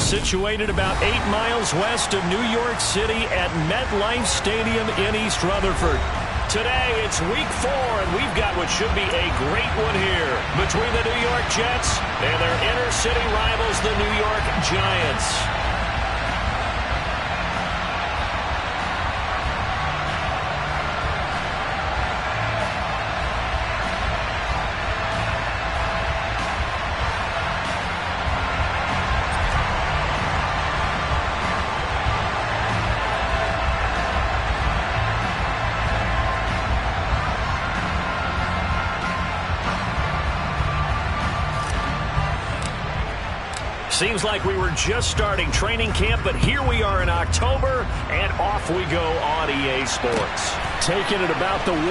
situated about 8 miles west of New York City at MetLife Stadium in East Rutherford. Today, it's week 4, and we've got what should be a great one here between the New York Jets and their inner-city rivals, the New York Giants. Seems like we were just starting training camp, but here we are in October, and off we go on EA Sports. Taking it about the 1.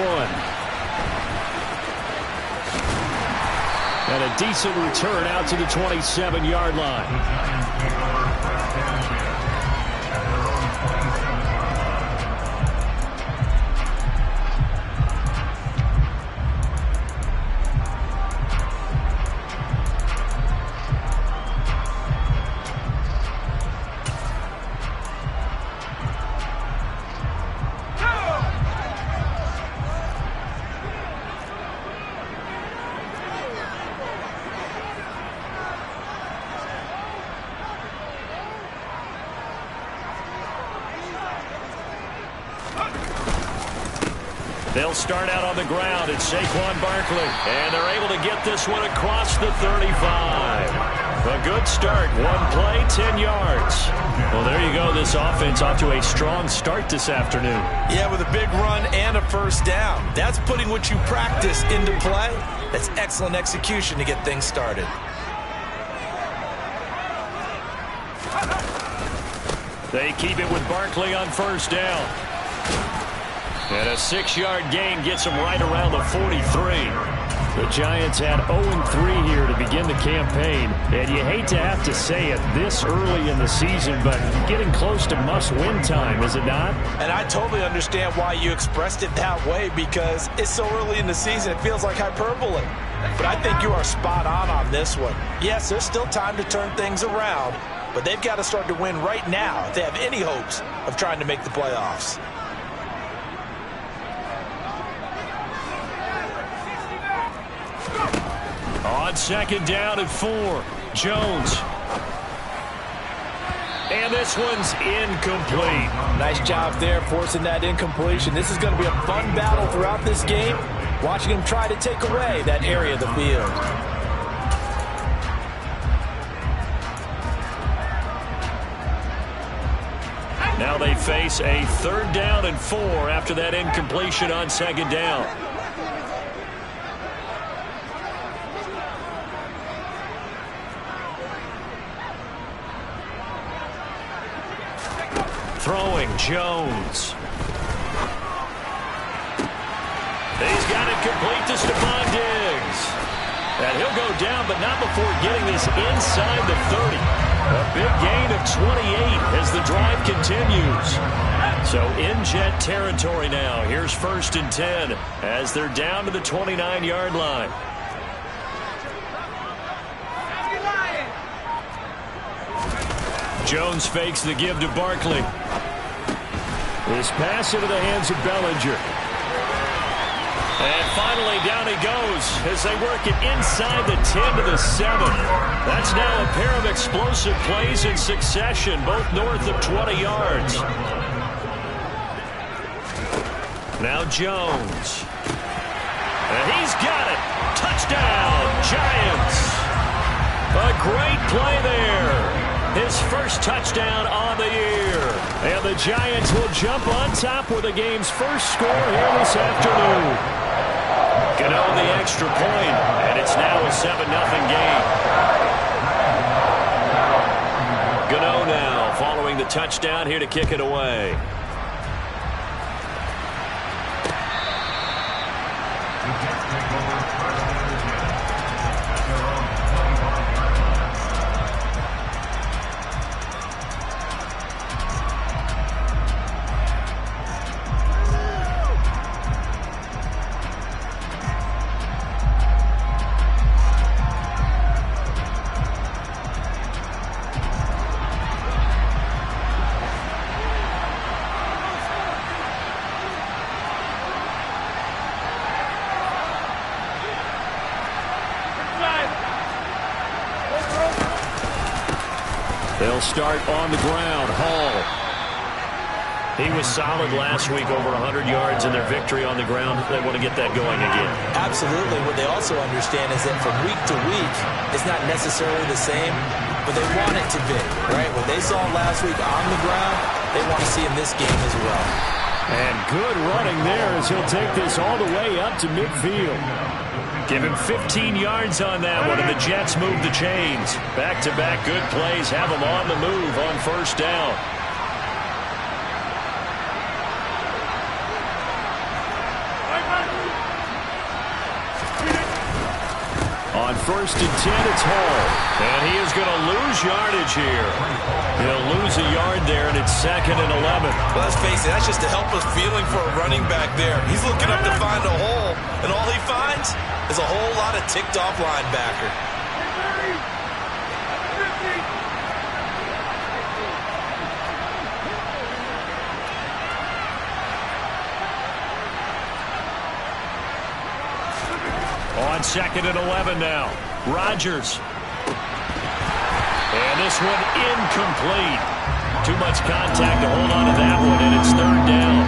And a decent return out to the 27-yard line. They'll start out on the ground. It's Saquon Barkley. And they're able to get this one across the 35. A good start. 1 play, 10 yards. Well, there you go. This offense off to a strong start this afternoon. Yeah, with a big run and a first down. That's putting what you practice into play. That's excellent execution to get things started. They keep it with Barkley on first down. And a 6-yard gain gets them right around the 43. The Giants had 0-3 here to begin the campaign. And you hate to have to say it this early in the season, but getting close to must-win time, is it not? And I totally understand why you expressed it that way, because it's so early in the season, it feels like hyperbole. But I think you are spot on this one. Yes, there's still time to turn things around, but they've got to start to win right now if they have any hopes of trying to make the playoffs. On second down and 4, Jones. And this one's incomplete. Nice job there forcing that incompletion. This is going to be a fun battle throughout this game, watching him try to take away that area of the field. Now they face a 3rd down and 4 after that incompletion on second down. Throwing, Jones. He's got it complete to Stephon Diggs. And he'll go down, but not before getting this inside the 30. A big gain of 28 as the drive continues. So in Jet territory now. Here's 1st and 10 as they're down to the 29-yard line. Jones fakes the give to Barkley. This pass into the hands of Bellinger. And finally, down he goes as they work it inside the 10 to the 7. That's now a pair of explosive plays in succession, both north of 20 yards. Now Jones. And he's got it. Touchdown, Giants. A great play there. His first touchdown on the year. And the Giants will jump on top with the game's first score here this afternoon. Gano the extra point, and it's now a 7-0 game. Gano now following the touchdown here to kick it away. They'll start on the ground. Hall. He was solid last week, over 100 yards in their victory on the ground. They want to get that going again. Absolutely. What they also understand is that from week to week, it's not necessarily the same, but they want it to be, right? What they saw last week on the ground, they want to see in this game as well. And good running there as he'll take this all the way up to midfield. Give him 15 yards on that one, and the Jets move the chains. Back-to-back good plays have them on the move on first down. On 1st and 10, it's Hall. And he is going to lose yardage here. He'll lose a yard there, and it's 2nd and 11. Well, let's face it, that's just a helpless feeling for a running back there. He's looking up to find a hole, and all he finds is a whole lot of ticked-off linebacker. On 2nd and 11 now. Rodgers. And this one incomplete. Too much contact to hold on to that one, and it's 3rd down.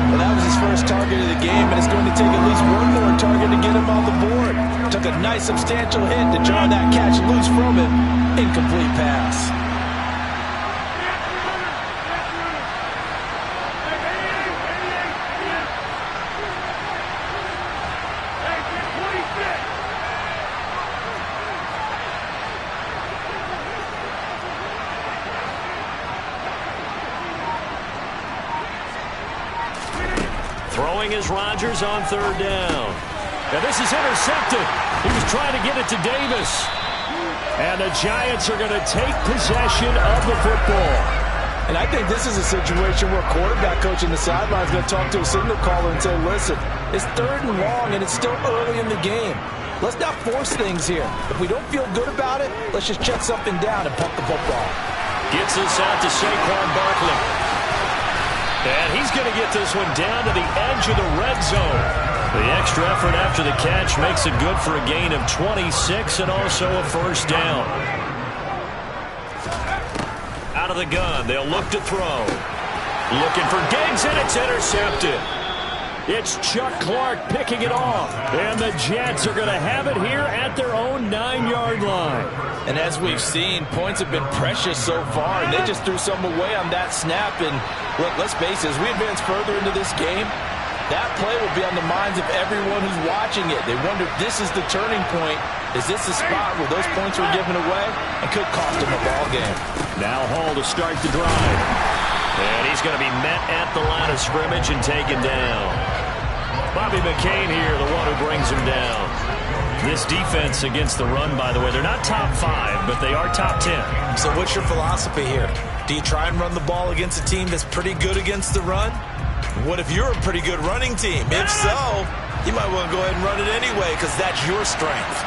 Well, that was his first target of the game, and it's going to take at least one more target to get him on the board. Took a nice substantial hit to jar that catch loose from him. Incomplete pass. Throwing is Rodgers on 3rd down. Now this is intercepted. He was trying to get it to Davis. And the Giants are going to take possession of the football. And I think this is a situation where quarterback coach in the sideline is going to talk to a signal caller and say, listen, it's 3rd and long and it's still early in the game. Let's not force things here. If we don't feel good about it, let's just check something down and punt the football. Gets this out to Saquon Barkley. And he's going to get this one down to the edge of the red zone. The extra effort after the catch makes it good for a gain of 26 and also a 1st down. Out of the gun, they'll look to throw. Looking for Diggs, and it's intercepted. It's Chuck Clark picking it off. And the Jets are going to have it here at their own 9-yard line. And as we've seen, points have been precious so far, and they just threw some away on that snap. And look, let's face it, as we advance further into this game, that play will be on the minds of everyone who's watching it. They wonder if this is the turning point. Is this the spot where those points were given away and could cost them a ball game? Now Hall to start the drive. And he's going to be met at the line of scrimmage and taken down. Bobby McCain here, the one who brings him down. This defense against the run, by the way, they're not top 5, but they are top 10. So what's your philosophy here? Do you try and run the ball against a team that's pretty good against the run? What if you're a pretty good running team? If so, you might want to go ahead and run it anyway because that's your strength.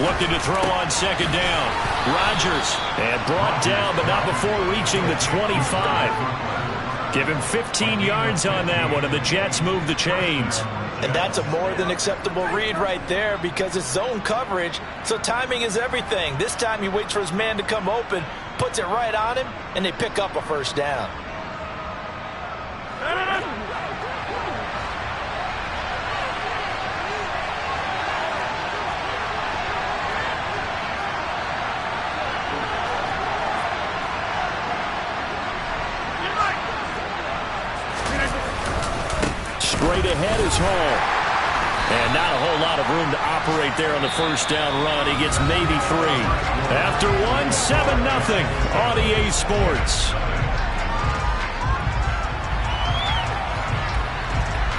Looking to throw on 2nd down. Rodgers, and brought down, but not before reaching the 25. Give him 15 yards on that one, and the Jets move the chains. And that's a more than acceptable read right there because it's zone coverage, so timing is everything. This time he waits for his man to come open, puts it right on him, and they pick up a 1st down. Straight ahead is Hall. And not a whole lot of room to operate there on the 1st down run. He gets maybe 3. After 1, 7-0 on EA Sports.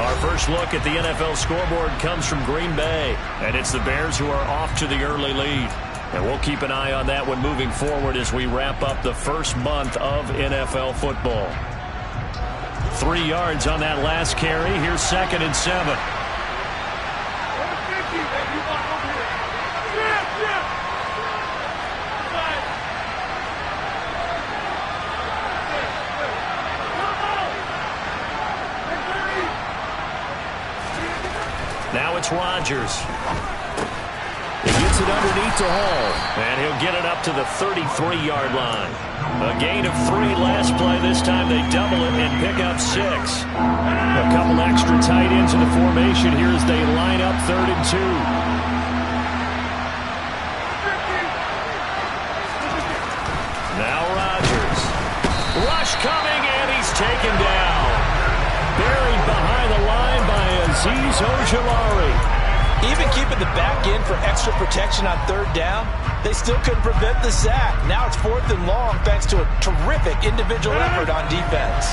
Our first look at the NFL scoreboard comes from Green Bay. And it's the Bears who are off to the early lead. And we'll keep an eye on that one moving forward as we wrap up the first month of NFL football. 3 yards on that last carry. Here's 2nd and 7. Rodgers. He gets it underneath to Hall. And he'll get it up to the 33-yard line. A gain of 3 last play. This time they double it and pick up 6. A couple extra tight ends in the formation here as they line up 3rd and 2. Now Rodgers. Rush coming, and he's taken down. Buried behind the line by Azeez Ojulari. Even keeping the back end for extra protection on 3rd down, they still couldn't prevent the sack. Now it's 4th and long thanks to a terrific individual effort on defense.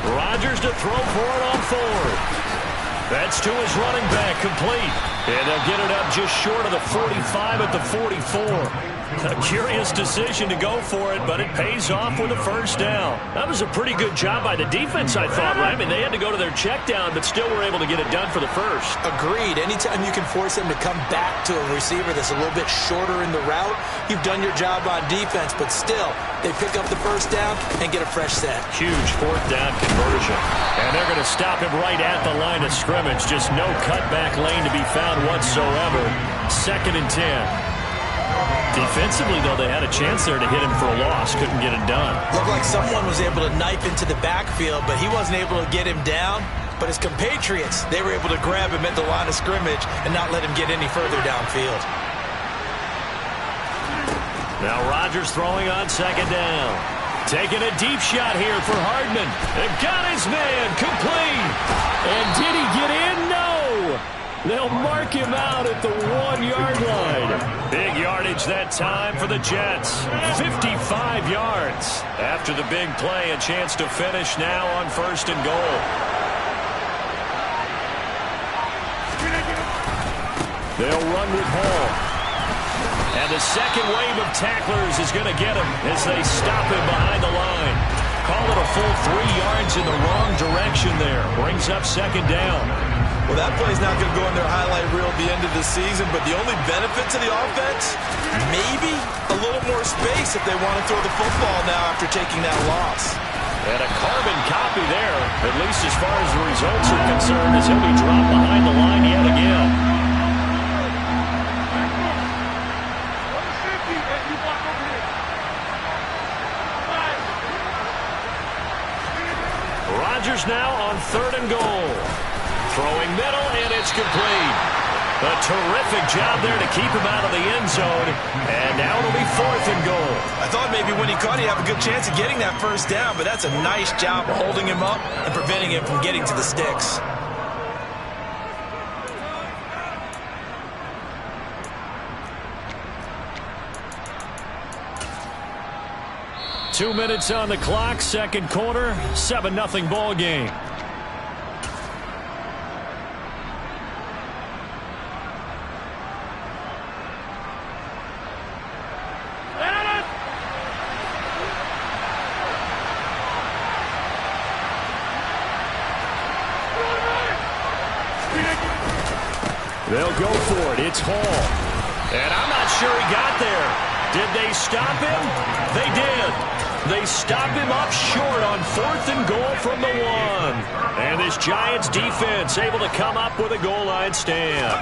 Rodgers to throw for it on 4th. That's to his running back, complete. And they'll get it up just short of the 45 at the 44. A curious decision to go for it, but it pays off with a 1st down. That was a pretty good job by the defense, I thought, right? I mean, they had to go to their check down, but still were able to get it done for the 1st. Agreed. Anytime you can force them to come back to a receiver that's a little bit shorter in the route, you've done your job on defense, but still, they pick up the 1st down and get a fresh set. Huge 4th down conversion. And they're going to stop him right at the line of scrimmage. Just no cutback lane to be found whatsoever. 2nd and 10. Defensively, though, they had a chance there to hit him for a loss. Couldn't get it done. Looked like someone was able to knife into the backfield, but he wasn't able to get him down. But his compatriots, they were able to grab him at the line of scrimmage and not let him get any further downfield. Now Rodgers throwing on 2nd down. Taking a deep shot here for Hardman. And got his man complete. And did he get in? No. They'll mark him out at the 1-yard line. Big yardage that time for the Jets. 55 yards. After the big play, a chance to finish now on 1st and goal. They'll run with Hall. And the second wave of tacklers is going to get him as they stop him behind the line. Call it a full 3 yards in the wrong direction there. Brings up 2nd down. Well, that play's not going to go in their highlight reel at the end of the season, but the only benefit to the offense, maybe a little more space if they want to throw the football now after taking that loss. And a carbon copy there, at least as far as the results are concerned, as he'll be dropped behind the line yet again. Rodgers now on 3rd and goal. Throwing middle, and it's complete. A terrific job there to keep him out of the end zone. And now it'll be 4th and goal. I thought maybe when he caught, he'd have a good chance of getting that 1st down, but that's a nice job holding him up and preventing him from getting to the sticks. Two minutes on the clock, 2nd quarter, 7-0 ball game. They'll go for it. It's Hall. And I'm not sure he got there. Did they stop him? They did. They stop him up short on 4th and goal from the 1. And this Giants defense able to come up with a goal line stand.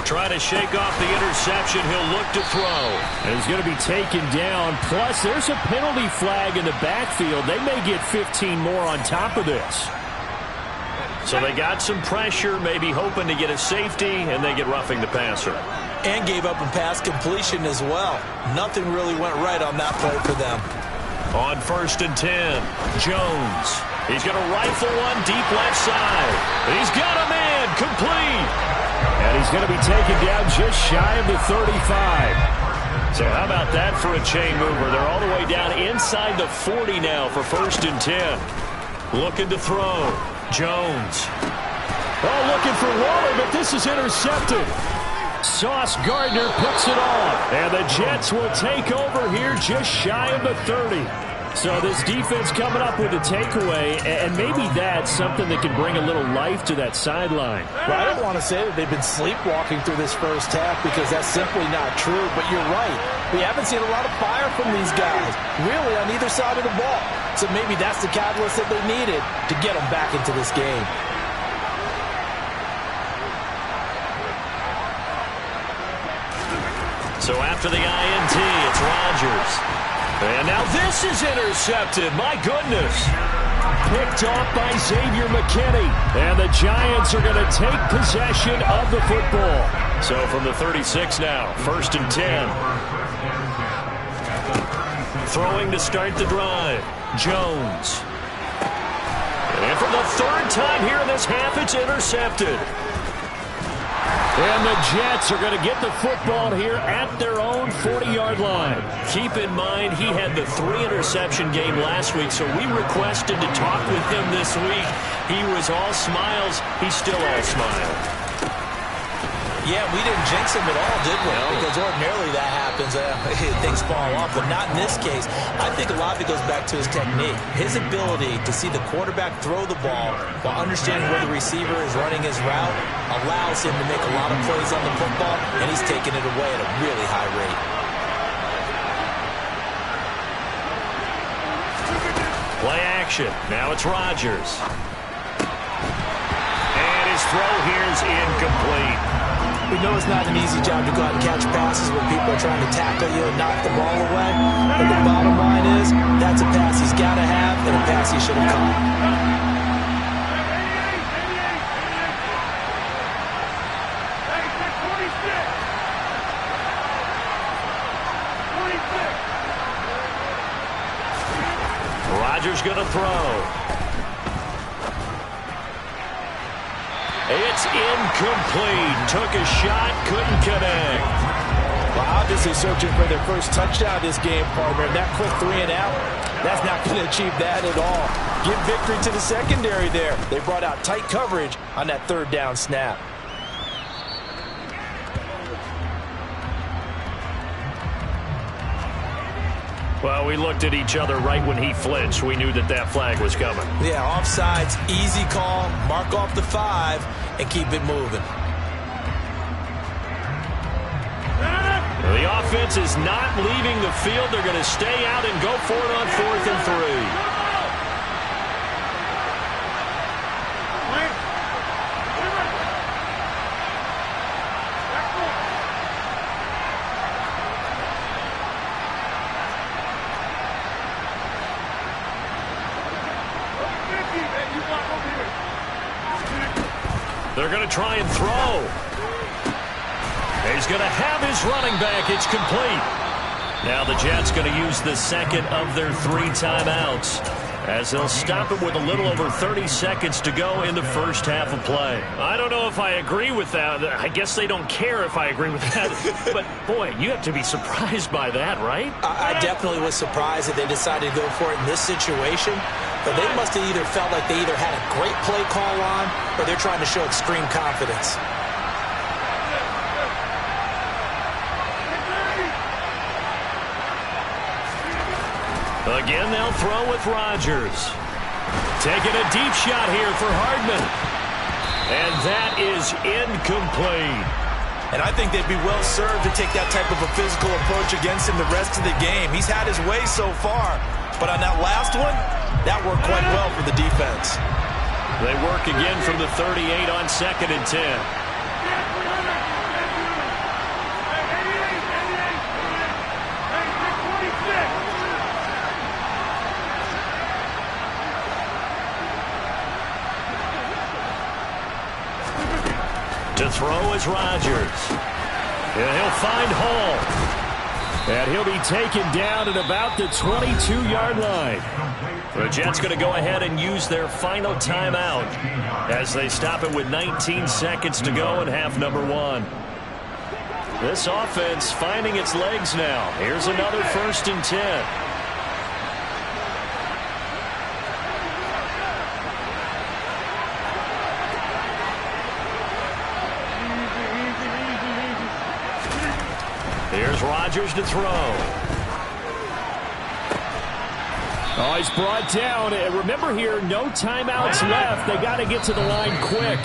Trying to shake off the interception. He'll look to throw. And he's going to be taken down. Plus, there's a penalty flag in the backfield. They may get 15 more on top of this. So they got some pressure, maybe hoping to get a safety, and they get roughing the passer. And gave up a pass completion as well. Nothing really went right on that play for them. On 1st and 10, Jones. He's going to rifle one deep left side. He's got a man, complete. And he's going to be taken down just shy of the 35. So how about that for a chain mover? They're all the way down inside the 40 now for 1st and 10. Looking to throw. Jones. Oh, looking for Waller, but this is intercepted. Sauce Gardner picks it off. And the Jets will take over here just shy of the 30. So this defense coming up with a takeaway, and maybe that's something that can bring a little life to that sideline. Well, I don't want to say that they've been sleepwalking through this first half because that's simply not true, but you're right. We haven't seen a lot of fire from these guys, really, on either side of the ball. So maybe that's the catalyst that they needed to get them back into this game. So after the INT, it's Rodgers. And now this is intercepted. My goodness. Picked off by Xavier McKinney. And the Giants are going to take possession of the football. So from the 36 now, 1st and 10. Throwing to start the drive. Jones. And for the 3rd time here in this half, it's intercepted. And the Jets are going to get the football here at their own 40-yard line. Keep in mind, he had the 3-interception game last week, so we requested to talk with him this week. He was all smiles. He's still all smile. Yeah, we didn't jinx him at all, did we? No. Because ordinarily that happens. Things fall off, but not in this case. I think a lot of it goes back to his technique. His ability to see the quarterback throw the ball while understanding where the receiver is running his route allows him to make a lot of plays on the football, and he's taking it away at a really high rate. Play action. Now it's Rodgers. And his throw here is incomplete. We know it's not an easy job to go out and catch passes when people are trying to tackle you and knock the ball away. But the bottom line is, that's a pass he's got to have and a pass he should have caught. Rodgers going to throw. It's incomplete. Took a shot, couldn't connect. Well, obviously searching for their first touchdown this game, partner. And that quick 3 and out, that's not going to achieve that at all. Give victory to the secondary there. They brought out tight coverage on that 3rd down snap. Well, we looked at each other right when he flinched. We knew that that flag was coming. Yeah, offsides, easy call, mark off the 5, and keep it moving. The offense is not leaving the field. They're going to stay out and go for it on 4th and 3. They're going to try and throw. He's going to have his running back. It's complete. Now the Jets going to use the 2nd of their 3 timeouts as they'll stop it with a little over 30 seconds to go in the first half of play. I don't know if I agree with that. I guess they don't care if I agree with that. But, boy, you have to be surprised by that, right? I definitely was surprised that they decided to go for it in this situation. But they must have either felt like they either had a great play call on or they're trying to show extreme confidence. Again, they'll throw with Rodgers. Taking a deep shot here for Hardman. And that is incomplete. And I think they'd be well served to take that type of a physical approach against him the rest of the game. He's had his way so far. But on that last one, that worked quite well for the defense. They work again from the 38 on 2nd and 10. To throw is Rodgers. And he'll find Hall. And he'll be taken down at about the 22-yard line. The Jets going to go ahead and use their final timeout as they stop it with 19 seconds to go in half number 1. This offense finding its legs now. Here's another 1st and 10. Here's Rodgers to throw. Oh, he's brought down. And remember here, no timeouts left. They got to get to the line quick.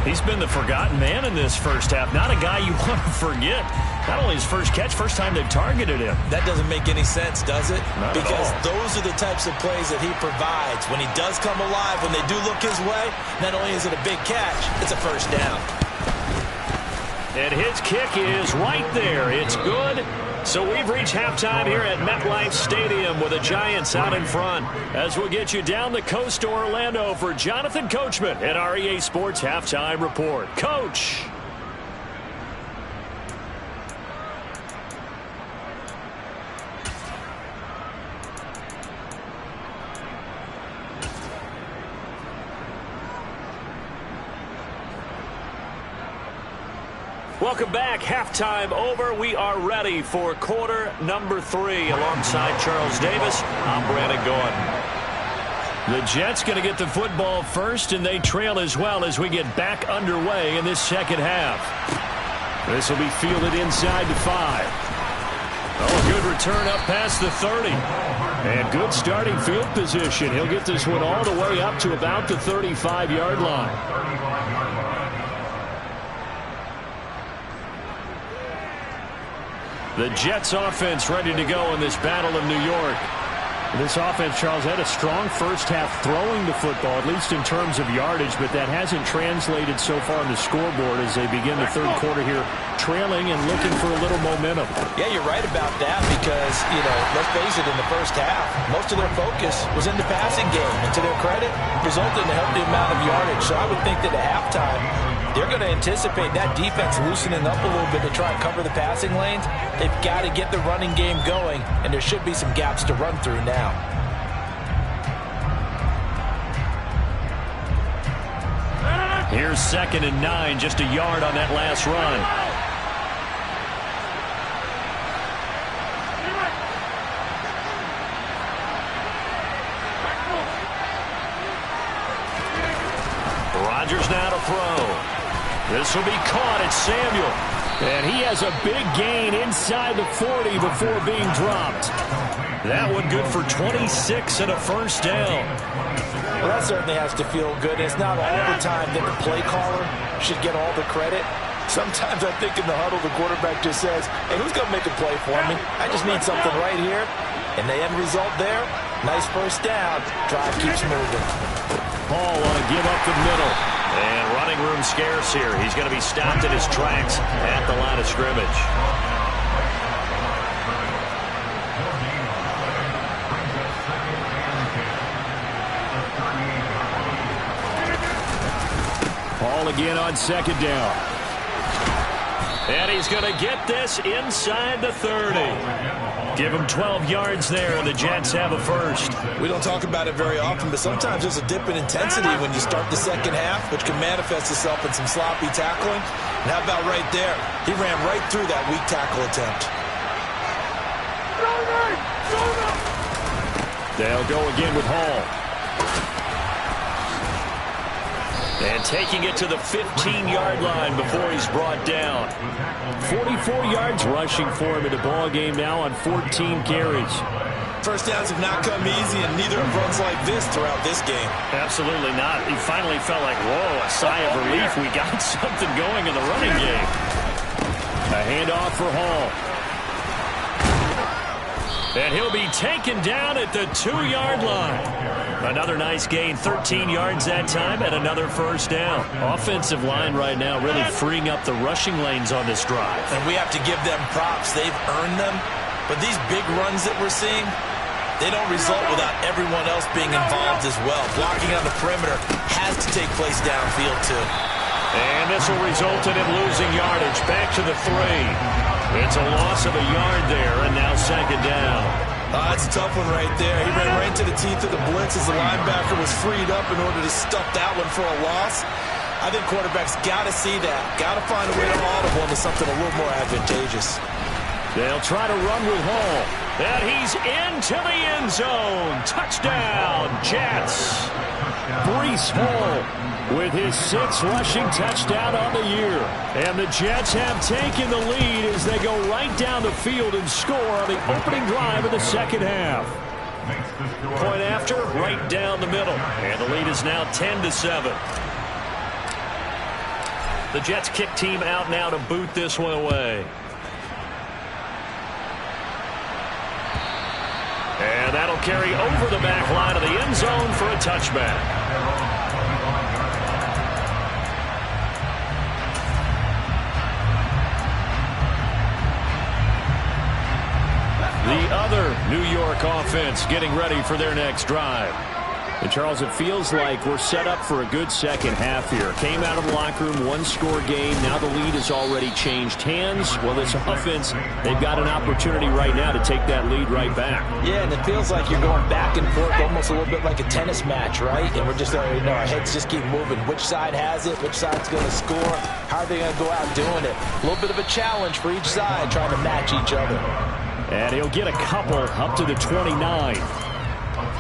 He's been the forgotten man in this first half. Not a guy you want to forget. Not only his first catch, first time they've targeted him. That doesn't make any sense, does it? Not because those are the types of plays that he provides. When he does come alive, when they do look his way, not only is it a big catch, it's a first down. And his kick is right there. It's good. So we've reached halftime here at MetLife Stadium with the Giants out in front. As we'll get you down the coast to Orlando for Jonathan Coachman at our EA Sports Halftime Report. Coach. Welcome back. Halftime over. We are ready for quarter number 3. Alongside Charles Davis, I'm Brandon Gordon. The Jets going to get the football first, and they trail as well as we get back underway in this second half. This will be fielded inside the 5. Oh, a good return up past the 30. And good starting field position. He'll get this one all the way up to about the 35-yard line. The Jets offense ready to go in this Battle of New York. This offense, Charles, had a strong first half throwing the football, at least in terms of yardage, but that hasn't translated so far on the scoreboard as they begin the third quarter here, trailing and looking for a little momentum. Yeah, you're right about that because, let's face it, in the first half, most of their focus was in the passing game. And to their credit, resulted in a healthy amount of yardage. So I would think that at halftime, they're going to anticipate that defense loosening up a little bit to try and cover the passing lanes. They've got to get the running game going, and there should be some gaps to run through now. Here's 2nd and 9, just a yard on that last run. Rodgers now to throw. This will be caught. It's Samuel. And he has a big gain inside the 40 before being dropped. That one good for 26 and a first down. Well, that certainly has to feel good. It's not all the time that the play caller should get all the credit. Sometimes I think in the huddle, the quarterback just says, hey, who's going to make a play for me? I just need something right here. And the end result there, nice first down. Drive keeps moving. Paul want to give up the middle. And running room scarce here. He's going to be stopped in his tracks at the line of scrimmage. Paul again on 2nd down. And he's going to get this inside the 30. Give him 12 yards there, and the Jets have a first. We don't talk about it very often, but sometimes there's a dip in intensity when you start the second half, which can manifest itself in some sloppy tackling. And how about right there? He ran right through that weak tackle attempt. They'll go again with Hall. And taking it to the 15-yard line before he's brought down. 44 yards rushing for him in the ball game now on 14 carries. First downs have not come easy, and neither have runs like this throughout this game. Absolutely not. He finally felt like, whoa, a sigh of relief. We got something going in the running game. A handoff for Hall. And he'll be taken down at the 2-yard line. Another nice gain, 13 yards that time, and another first down. Offensive line right now really freeing up the rushing lanes on this drive. And we have to give them props. They've earned them. But these big runs that we're seeing, they don't result without everyone else being involved as well. Blocking on the perimeter has to take place downfield, too. And this will result in him losing yardage. Back to the 3. It's a loss of a yard there, and now 2nd down. That's a tough one right there. He ran right into the teeth of the blitz as the linebacker was freed up in order to stuff that one for a loss. I think quarterbacks got to see that. Got to find a way to audible into something a little more advantageous. They'll try to run with Hall. And he's into the end zone. Touchdown, Jets. Breece Hall with his 6th rushing touchdown on the year. And the Jets have taken the lead as they go right down the field and score on the opening drive of the second half. Point after, right down the middle. And the lead is now 10-7. The Jets kick team out now to boot this one away. And that'll carry over the back line of the end zone for a touchback. The other New York offense getting ready for their next drive. And Charles, it feels like we're set up for a good second half here. Came out of the locker room, one-score game. Now the lead has already changed hands. Well, this offense, they've got an opportunity right now to take that lead right back. Yeah, and it feels like you're going back and forth, almost a little bit like a tennis match, right? And we're just, our heads just keep moving. Which side has it? Which side's going to score? How are they going to go out doing it? A little bit of a challenge for each side, trying to match each other. And he'll get a couple up to the 29. I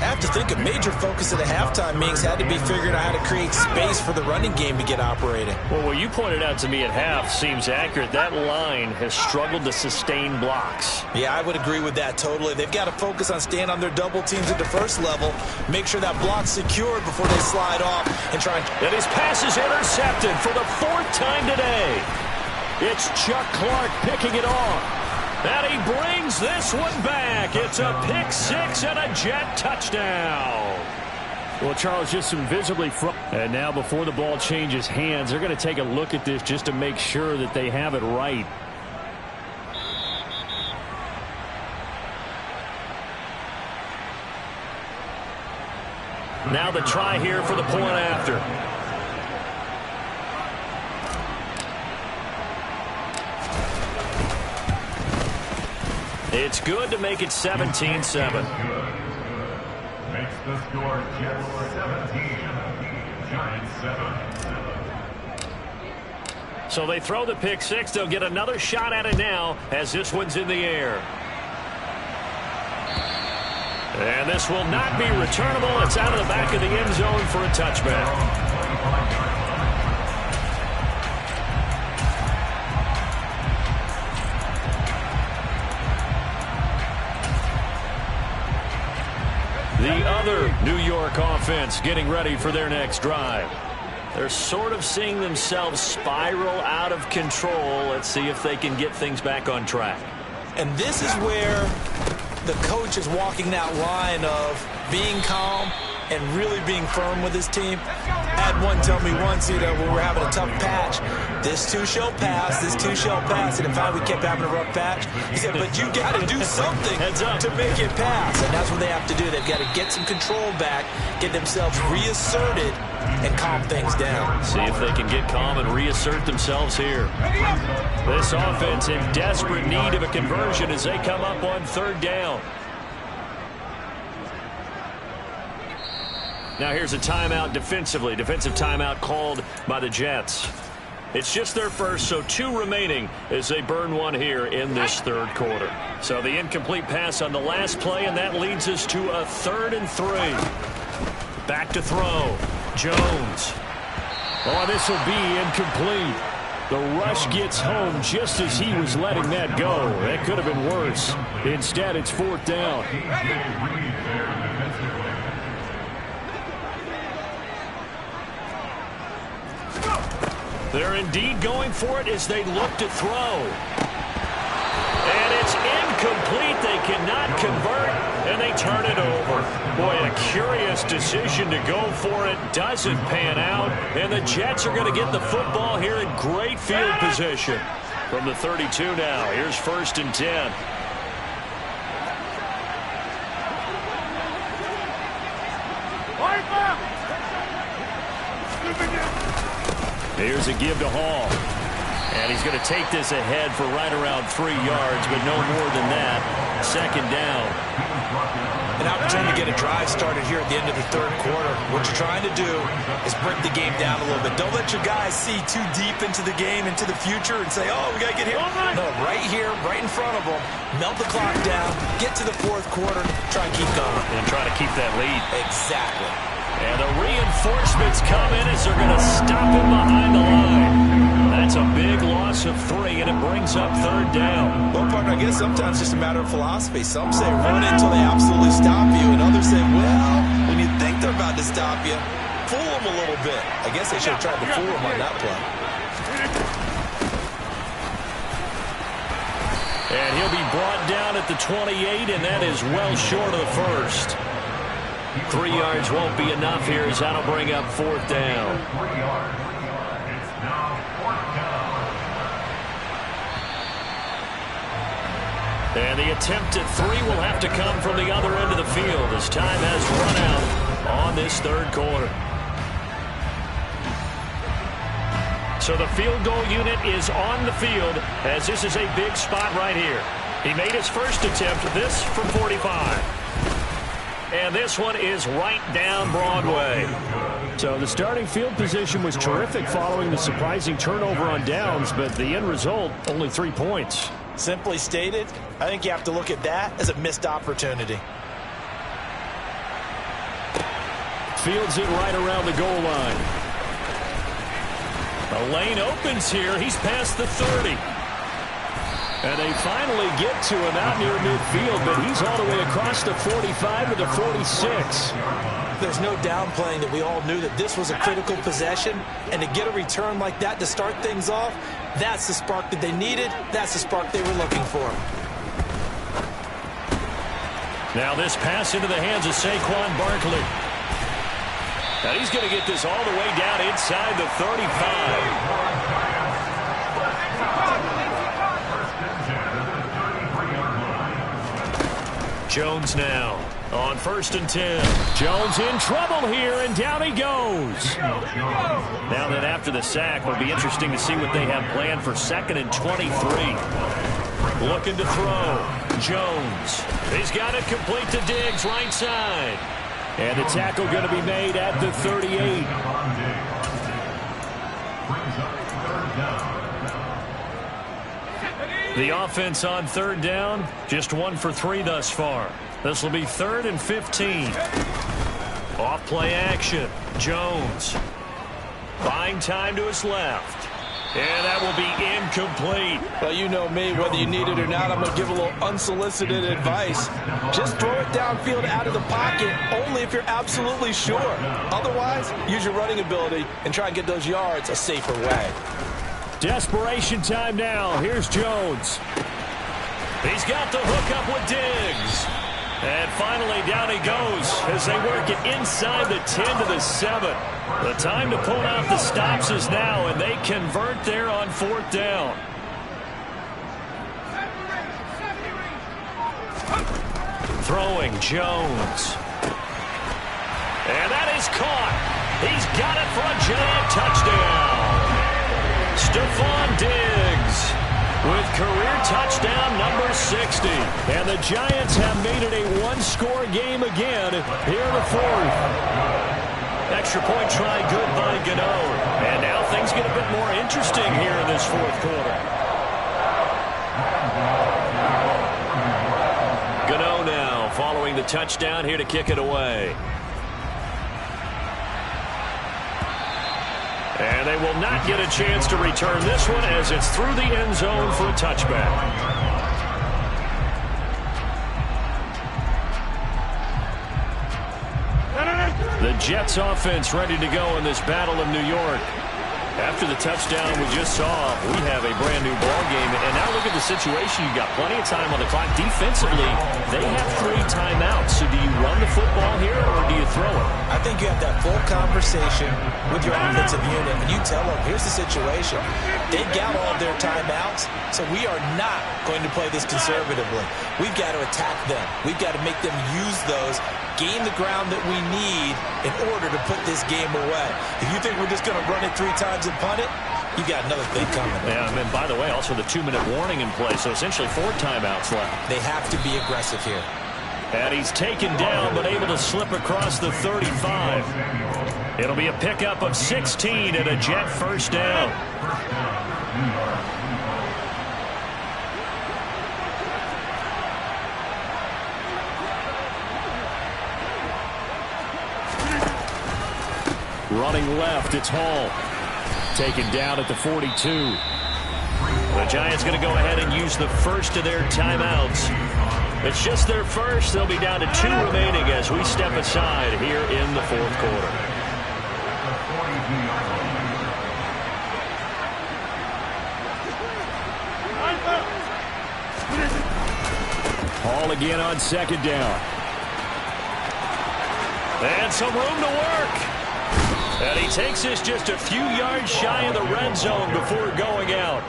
have to think a major focus at the halftime meetings had to be figuring out how to create space for the running game to get operating. Well, what you pointed out to me at half seems accurate. That line has struggled to sustain blocks. Yeah, I would agree with that totally. They've got to focus on staying on their double teams at the first level, make sure that block's secured before they slide off and try and his pass is intercepted for the 4th time today. It's Chuck Clark picking it off. And he brings this one back. It's a pick-6 and a Jet touchdown. Well, Charles, just some visibly front. And now before the ball changes hands, they're going to take a look at this just to make sure that they have it right. Now the try here for the point after. It's good to make it 17-7. Makes the score Jets 17, Giants 7. So they throw the pick 6. They'll get another shot at it now as this one's in the air. And this will not be returnable. It's out of the back of the end zone for a touchback. The other New York offense getting ready for their next drive. They're sort of seeing themselves spiral out of control. Let's see if they can get things back on track. And this is where the coach is walking that line of being calm and really being firm with his team. I had one tell me once, when we're having a tough patch, this too shall pass, this too shall pass. And in fact, we kept having a rough patch. He said, but you got to do something to make it pass. And that's what they have to do. They've got to get some control back, get themselves reasserted, and calm things down. See if they can get calm and reassert themselves here. This offense in desperate need of a conversion as they come up on 3rd down. Now here's a timeout defensively. Defensive timeout called by the Jets. It's just their first, so 2 remaining as they burn one here in this 3rd quarter. So the incomplete pass on the last play, and that leads us to a 3rd and 3. Back to throw. Jones. Oh, this will be incomplete. The rush gets home just as he was letting that go. That could have been worse. Instead, it's 4th down. They're indeed going for it as they look to throw. And it's incomplete. They cannot convert, and they turn it over. Boy, a curious decision to go for it. Doesn't pan out, and the Jets are going to get the football here in great field position. From the 32 now, here's 1st and 10. Here's a give to Hall. And he's going to take this ahead for right around 3 yards, but no more than that. 2nd down. An opportunity to get a drive started here at the end of the 3rd quarter. What you're trying to do is break the game down a little bit. Don't let your guys see too deep into the game, into the future, and say, oh, we got to get here. No, right here, right in front of them. Melt the clock down, get to the 4th quarter, try and keep going. And try to keep that lead. Exactly. And the reinforcements come in as they're going to stop him behind the line. That's a big loss of 3, and it brings brings up third down. Well, partner, I guess sometimes it's just a matter of philosophy. Some say run it until they absolutely stop you, and others say, well, when you think they're about to stop you, fool them a little bit. I guess they should have tried to fool them on that play. And he'll be brought down at the 28, and that is well short of the first. 3 yards won't be enough here as that'll bring up fourth down. 3 yards. It's now fourth down. And the attempt at 3 will have to come from the other end of the field as time has run out on this third quarter. So the field goal unit is on the field as this is a big spot right here. He made his first attempt, this from 45. And this one is right down Broadway. So the starting field position was terrific following the surprising turnover on downs, but the end result, only 3 points. Simply stated, I think you have to look at that as a missed opportunity. Fields it right around the goal line. The lane opens here. He's past the 30. And they finally get to him out near midfield, but he's all the way across the 45 to the 46. There's no downplaying that we all knew that this was a critical possession, and to get a return like that to start things off, that's the spark that they needed. That's the spark they were looking for. Now this pass into the hands of Saquon Barkley. Now he's going to get this all the way down inside the 35. Jones now on 1st and 10. Jones in trouble here, and down he goes. Now that after the sack, it'll be interesting to see what they have planned for 2nd and 23. Looking to throw. Jones. He's got it complete to Diggs, right side. And the tackle going to be made at the 38. The offense on 3rd down, just 1 for 3 thus far. This will be 3rd and 15. Off play action. Jones. Buying time to his left. And that will be incomplete. Well, you know me, whether you need it or not, I'm going to give a little unsolicited advice. Just throw it downfield out of the pocket, only if you're absolutely sure. Otherwise, use your running ability and try and get those yards a safer way. Desperation time now. Here's Jones. He's got the hook up with Diggs. And finally down he goes as they work it inside the 10 to the 7. The time to pull out the stops is now, and they convert there on 4th down. Throwing Jones. And that is caught. He's got it for a giant touchdown. Stephon Diggs with career touchdown number 60. And the Giants have made it a one-score game again here in the 4th. Extra point try good by Gano. And now things get a bit more interesting here in this 4th quarter. Gano now following the touchdown here to kick it away. And they will not get a chance to return this one as it's through the end zone for a touchback. The Jets offense ready to go in this Battle of New York. After the touchdown we just saw, we have a brand new ball game. And now look at the situation. You've got plenty of time on the clock. Defensively, they have 3 timeouts. So do you run the football here or do you throw it? I think you have that full conversation with your offensive unit, and you tell them, here's the situation. They got all of their timeouts, so we are not going to play this conservatively. We've got to attack them. We've got to make them use those, gain the ground that we need in order to put this game away. If you think we're just going to run it 3 times and punt it, you got another thing coming. Yeah, and by the way, also the 2-minute warning in play, so essentially 4 timeouts left. They have to be aggressive here. And he's taken down, but able to slip across the 35. It'll be a pickup of 16 and a Jet first down. Running left, it's Hall. Taken down at the 42. The Giants going to go ahead and use the first of their timeouts. It's just their first. They'll be down to 2 remaining as we step aside here in the fourth quarter. Hall again on second down. And some room to work. And he takes this just a few yards shy of the red zone before going out.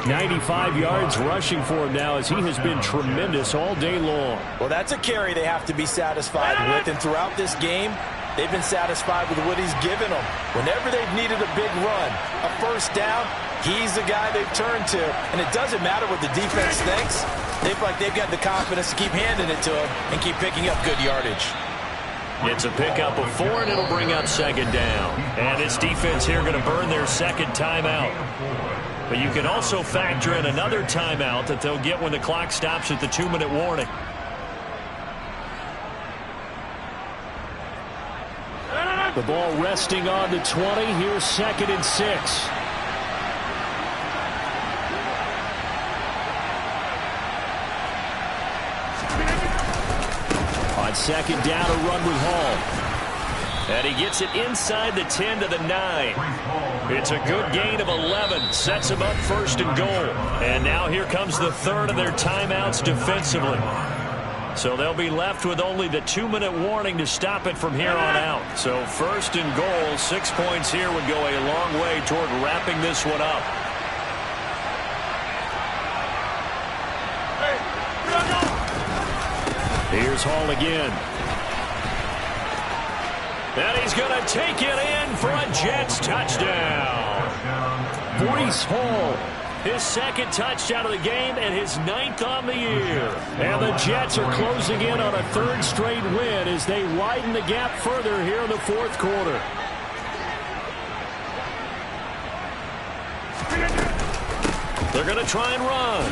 95 yards rushing for him now as he has been tremendous all day long. Well, that's a carry they have to be satisfied with. And throughout this game, they've been satisfied with what he's given them. Whenever they've needed a big run, a first down, he's the guy they've turned to. And it doesn't matter what the defense thinks. They feel like they've got the confidence to keep handing it to him and keep picking up good yardage. It's a pickup of 4, and it'll bring up second down. And this defense here going to burn their second timeout. But you can also factor in another timeout that they'll get when the clock stops at the 2-minute warning. The ball resting on the 20. Here's 2nd and 6. On second down, a run with Hall. And he gets it inside the 10 to the 9. It's a good gain of 11. Sets him up 1st and goal. And now here comes the 3rd of their timeouts defensively. So they'll be left with only the 2-minute warning to stop it from here on out. So 1st and goal, 6 points here would go a long way toward wrapping this one up. Here's Hall again. And he's going to take it in for a Jets touchdown. Breece Hall, his 2nd touchdown of the game and his 9th on the year. And the Jets are closing in on a 3rd straight win as they widen the gap further here in the 4th quarter. They're going to try and run.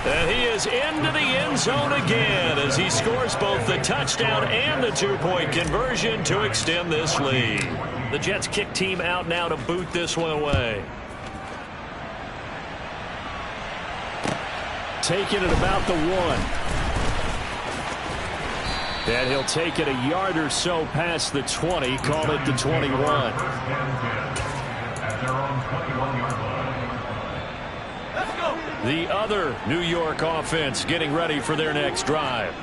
And he is into the end zone again as he scores both the touchdown and the 2-point conversion to extend this lead. The Jets kick team out now to boot this one away. Taking it about the 1. And he'll take it a yard or so past the 20, call it the 21. The other New York offense getting ready for their next drive.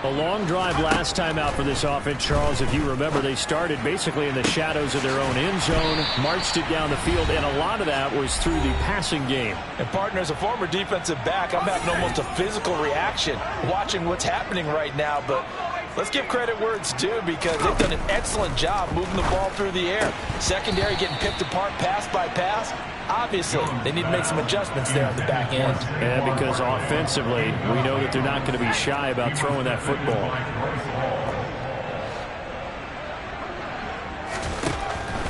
A long drive last time out for this offense, Charles. If you remember, they started basically in the shadows of their own end zone, marched it down the field, and a lot of that was through the passing game. And, partner, as a former defensive back, I'm having almost a physical reaction watching what's happening right now. But let's give credit where it's due because they've done an excellent job moving the ball through the air. Secondary getting picked apart pass by pass. Obviously, they need to make some adjustments there on the back end. And because offensively, we know that they're not going to be shy about throwing that football.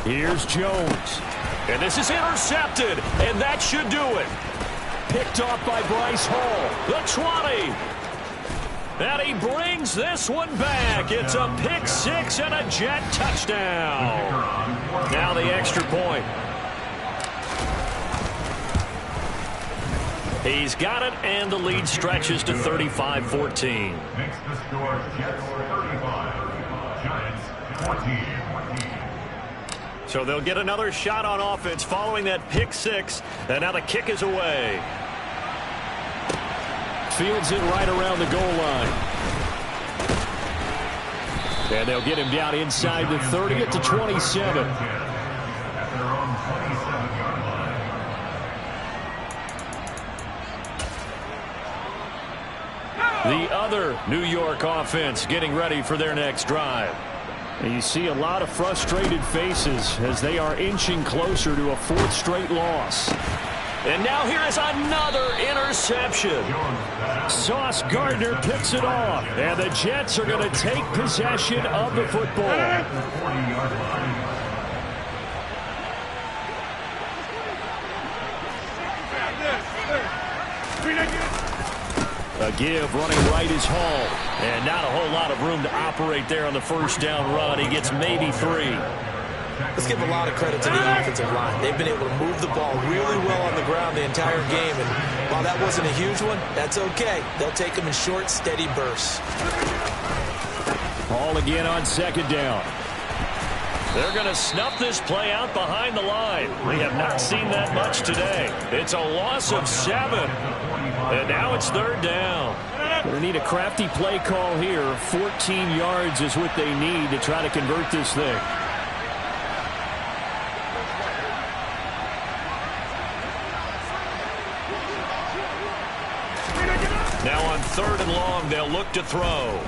Here's Jones. And this is intercepted, and that should do it. Picked off by Bryce Hall. The 20. And he brings this one back. It's a pick 6 and a Jet touchdown. Now the extra point. He's got it, and the lead stretches to 35-14. Makes the score Jets 35, Giants 14. So they'll get another shot on offense following that pick 6, and now the kick is away. Fields it right around the goal line. And they'll get him down inside the 30 at the 27. At their own 27-yard line. The other New York offense getting ready for their next drive. And you see a lot of frustrated faces as they are inching closer to a 4th straight loss. And now here is another interception. Sauce Gardner picks it off. And the Jets are going to take possession of the football. A give running right is Hall. And not a whole lot of room to operate there on the first down run. He gets maybe 3. Let's give a lot of credit to the offensive line. They've been able to move the ball really well on the ground the entire game, and while that wasn't a huge one, that's okay. They'll take them in short, steady bursts. Ball again on second down. They're going to snuff this play out behind the line. We have not seen that much today. It's a loss of 7. And now it's third down. They need a crafty play call here. 14 yards is what they need to try to convert this thing. Now on third and long, they'll look to throw.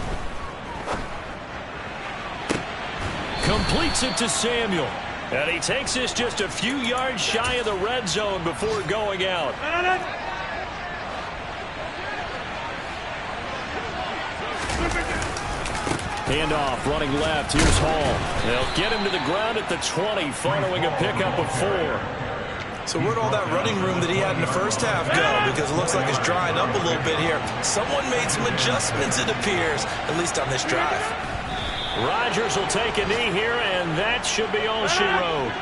Completes it to Samuel. And he takes this just a few yards shy of the red zone before going out. Handoff, running left. Here's Hall. They'll get him to the ground at the 20 following a pickup of 4. So where'd all that running room that he had in the first half go? Because it looks like it's drying up a little bit here. Someone made some adjustments, it appears, at least on this drive. Rodgers will take a knee here, and that should be all she wrote.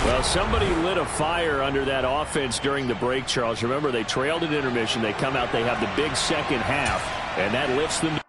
Well, somebody lit a fire under that offense during the break, Charles. Remember, they trailed at intermission. They come out, they have the big second half, and that lifts them.